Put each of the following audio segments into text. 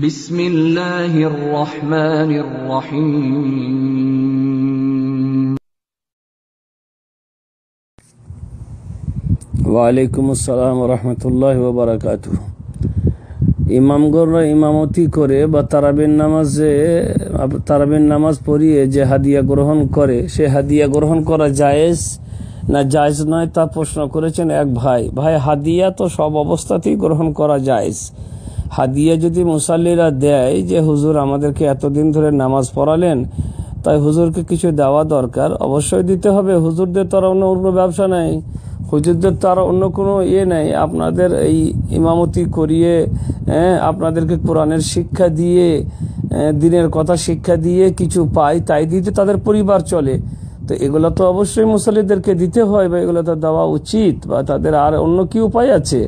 বিসমিল্লাহির রহমানির রহিম। ওয়ালাইকুম আসসালাম রহমতুল্লাহি ওয়া বারাকাতুহু। ইমামগণরা ইমামতি করে বা তারাবির নামাজ পড়িয়ে যে হাদিয়া গ্রহণ করে, সে হাদিয়া গ্রহণ করা জায়েজ না জায়েজ নয় তা প্রশ্ন করেছেন এক ভাই। হাদিয়া তো সব অবস্থাতেই গ্রহণ করা জায়েজ। হাদিয়া যদি মুসাল্লিরা দেয় যে হুজুর আমাদেরকে এতদিন ধরে নামাজ পড়ালেন, তাই হুজুরকে কিছু দেওয়া দরকার, অবশ্যই দিতে হবে। হুজুরদের তো আর অন্য ব্যবসা নাই, হুজুরদের তো আর অন্য কোনো নেই। আপনাদের এই ইমামতি করিয়ে আপনাদেরকে কোরআনের শিক্ষা দিয়ে, দিনের কথা শিক্ষা দিয়ে কিছু পায়, তাই দিতে তাদের পরিবার চলে। তো এগুলো তো অবশ্যই মুসল্লিদেরকে দিতে হয় বা এগুলো তো দেওয়া উচিত, বা তাদের আর অন্য কি উপায় আছে?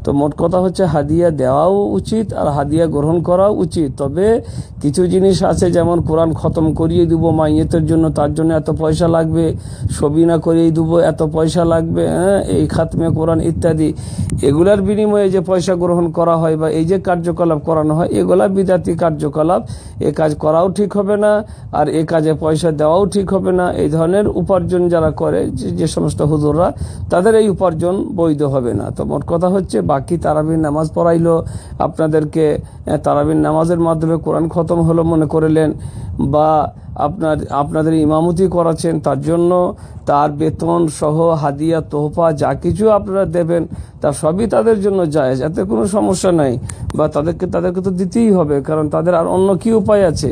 তো মোট কথা হচ্ছে হাদিয়া দেওয়াও উচিত আর হাদিয়া গ্রহণ করাও উচিত। তবে কিছু জিনিস আছে, যেমন কোরআন খতম করিয়ে দিব মাইয়েতের জন্য, তার জন্য এত পয়সা লাগবে, সবিনা করিয়ে দেবো এত পয়সা লাগবে, এই খাতমে কোরআন ইত্যাদি, এগুলার বিনিময়ে যে পয়সা গ্রহণ করা হয় বা এই যে কার্যকলাপ করানো হয়, এগুলা বিদাতি কার্যকলাপ। এ কাজ করাও ঠিক হবে না, আর এ কাজে পয়সা দেওয়াও ঠিক হবে না। এই ধরনের উপার্জন যারা করে, যে সমস্ত হুজুররা, তাদের এই উপার্জন বৈধ হবে না। তো মোট কথা হচ্ছে, বাকি তারাবির নামাজ পড়াইলো আপনাদেরকে, তারাবির নামাজের মাধ্যমে কোরআন খতম হলো মনে করলেন, বা আপনাদের ইমামতি করাচ্ছেন, তার জন্য তার বেতন সহ হাদিয়া তোহফা যা কিছু আপনারা দেবেন, তার সবই তাদের জন্য জায়েজ, এতে কোনো সমস্যা নাই। বা তাদেরকে তো দিতেই হবে, কারণ তাদের আর অন্য কি উপায় আছে?